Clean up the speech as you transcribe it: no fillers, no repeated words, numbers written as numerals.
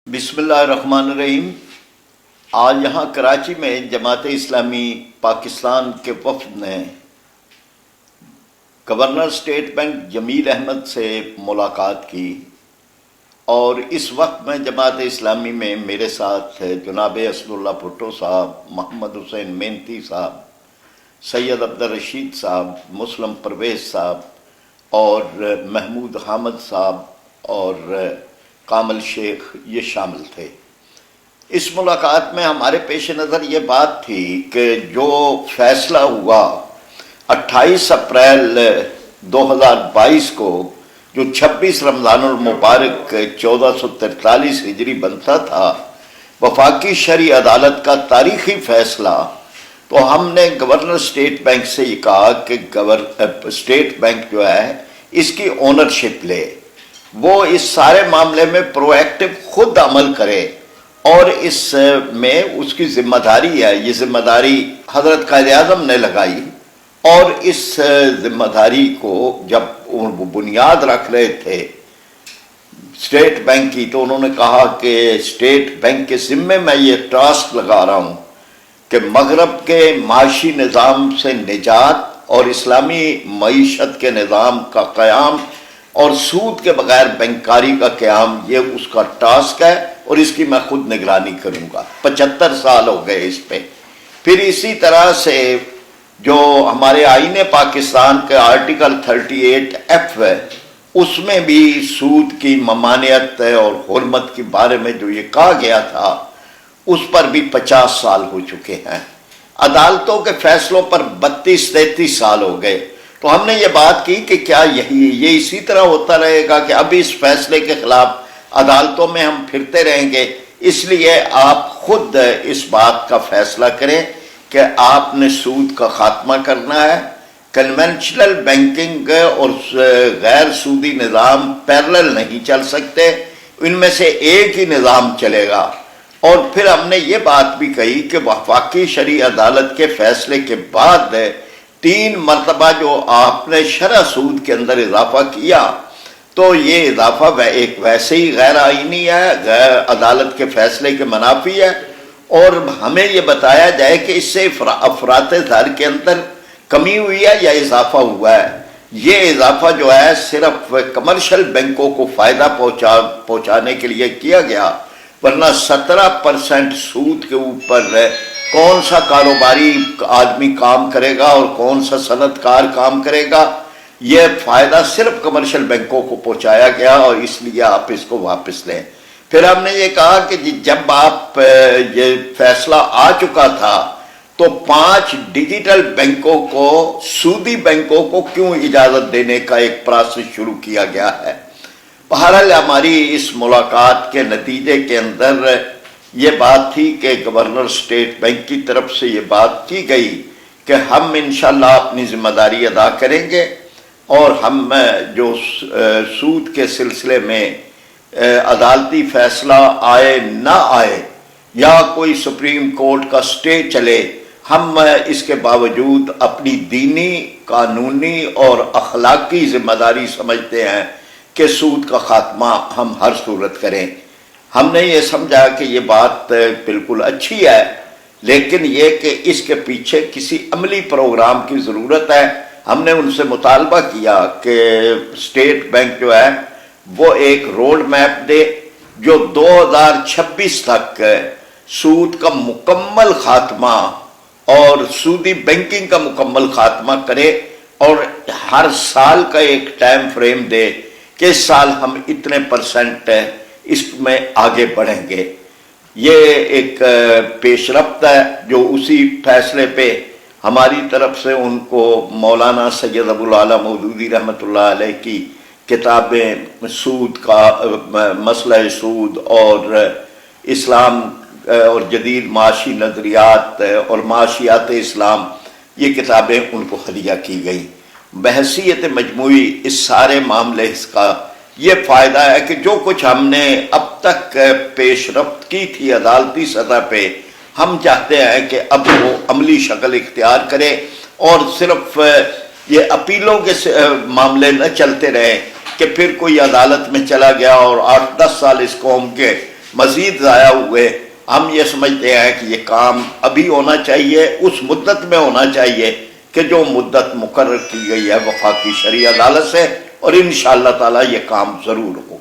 بسم اللہ الرحمن الرحیم۔ آج یہاں کراچی میں جماعت اسلامی پاکستان کے وفد نے گورنر اسٹیٹ بینک جمیل احمد سے ملاقات کی، اور اس وقت میں جماعت اسلامی میں میرے ساتھ جناب اسد اللہ بھٹو صاحب، محمد حسین مینتی صاحب، سید عبدالرشید صاحب، مسلم پرویز صاحب اور محمود حامد صاحب اور کامل شیخ یہ شامل تھے۔ اس ملاقات میں ہمارے پیش نظر یہ بات تھی کہ جو فیصلہ ہوا 28 اپریل 2022 کو، جو 26 رمضان المبارک 1443 ہجری بنتا تھا، وفاقی شرعی عدالت کا تاریخی فیصلہ، تو ہم نے گورنر اسٹیٹ بینک سے یہ کہا کہ اسٹیٹ بینک جو ہے اس کی اونرشپ لے، وہ اس سارے معاملے میں پرو ایکٹیو خود عمل کرے، اور اس میں اس کی ذمہ داری ہے۔ یہ ذمہ داری حضرت قائد اعظم نے لگائی، اور اس ذمہ داری کو جب وہ بنیاد رکھ رہے تھے اسٹیٹ بینک کی، تو انہوں نے کہا کہ اسٹیٹ بینک کے ذمے میں یہ ٹاسک لگا رہا ہوں کہ مغرب کے معاشی نظام سے نجات اور اسلامی معیشت کے نظام کا قیام اور سود کے بغیر بینکاری کا قیام، یہ اس کا ٹاسک ہے، اور اس کی میں خود نگرانی کروں گا۔ 75 سال ہو گئے اس پہ۔ پھر اسی طرح سے جو ہمارے آئین پاکستان کے آرٹیکل 38F ہے، اس میں بھی سود کی ممانعت اور حرمت کے بارے میں جو یہ کہا گیا تھا، اس پر بھی 50 سال ہو چکے ہیں۔ عدالتوں کے فیصلوں پر 32-33 سال ہو گئے۔ تو ہم نے یہ بات کی کہ کیا یہ اسی طرح ہوتا رہے گا کہ اب اس فیصلے کے خلاف عدالتوں میں ہم پھرتے رہیں گے؟ اس لیے آپ خود اس بات کا فیصلہ کریں کہ آپ نے سود کا خاتمہ کرنا ہے۔ کنونشنل بینکنگ اور غیر سودی نظام پیرلل نہیں چل سکتے، ان میں سے ایک ہی نظام چلے گا۔ اور پھر ہم نے یہ بات بھی کہی کہ وفاقی شرعی عدالت کے فیصلے کے بعد 3 مرتبہ جو آپ نے شرح سود کے اندر اضافہ کیا، تو یہ اضافہ ایک ویسے ہی غیر آئینی ہے، غیر عدالت کے فیصلے کے منافی ہے، اور ہمیں یہ بتایا جائے کہ اس سے افراط زر کے اندر کمی ہوئی ہے یا اضافہ ہوا ہے۔ یہ اضافہ جو ہے صرف کمرشل بینکوں کو فائدہ پہنچانے کے لیے کیا گیا، ورنہ 17% سود کے اوپر کون سا کاروباری آدمی کام کرے گا اور کون سا صنعت کار کام کرے گا؟ یہ فائدہ صرف کمرشل بینکوں کو پہنچایا گیا، اور اس لیے آپ اس کو واپس لیں۔ پھر ہم نے یہ کہا کہ جب آپ یہ فیصلہ آ چکا تھا، تو 5 ڈیجیٹل بینکوں کو سودی بینکوں کو کیوں اجازت دینے کا ایک پروسیس شروع کیا گیا ہے؟ بہرحال ہماری اس ملاقات کے نتیجے کے اندر یہ بات تھی کہ گورنر اسٹیٹ بینک کی طرف سے یہ بات کی گئی کہ ہم انشاءاللہ اپنی ذمہ داری ادا کریں گے، اور ہم جو سود کے سلسلے میں عدالتی فیصلہ آئے نہ آئے یا کوئی سپریم کورٹ کا سٹے چلے، ہم اس کے باوجود اپنی دینی، قانونی اور اخلاقی ذمہ داری سمجھتے ہیں کہ سود کا خاتمہ ہم ہر صورت کریں۔ ہم نے یہ سمجھا کہ یہ بات بالکل اچھی ہے، لیکن یہ کہ اس کے پیچھے کسی عملی پروگرام کی ضرورت ہے۔ ہم نے ان سے مطالبہ کیا کہ اسٹیٹ بینک جو ہے وہ ایک روڈ میپ دے جو 2026 تک سود کا مکمل خاتمہ اور سودی بینکنگ کا مکمل خاتمہ کرے، اور ہر سال کا ایک ٹائم فریم دے کہ اس سال ہم اتنے % اس میں آگے بڑھیں گے۔ یہ ایک پیش رفت ہے جو اسی فیصلے پہ ہماری طرف سے ان کو مولانا سید ابو العلا مودودی رحمۃ اللہ علیہ کی کتابیں سود کا مسئلہ سود اور اسلام اور جدید معاشی نظریات اور معاشیات اسلام، یہ کتابیں ان کو ہدیہ کی گئیں۔ بحیثیت مجموعی اس سارے معاملے کا یہ فائدہ ہے کہ جو کچھ ہم نے اب تک پیش رفت کی تھی عدالتی سطح پہ، ہم چاہتے ہیں کہ اب وہ عملی شکل اختیار کرے، اور صرف یہ اپیلوں کے معاملے نہ چلتے رہے کہ پھر کوئی عدالت میں چلا گیا اور 8-10 سال اس قوم کے مزید ضائع ہوئے. ہم یہ سمجھتے ہیں کہ یہ کام ابھی ہونا چاہیے، اس مدت میں ہونا چاہیے کہ جو مدت مقرر کی گئی ہے وفاقی شرعی عدالت سے، اور انشاءاللہ تعالی یہ کام ضرور ہو.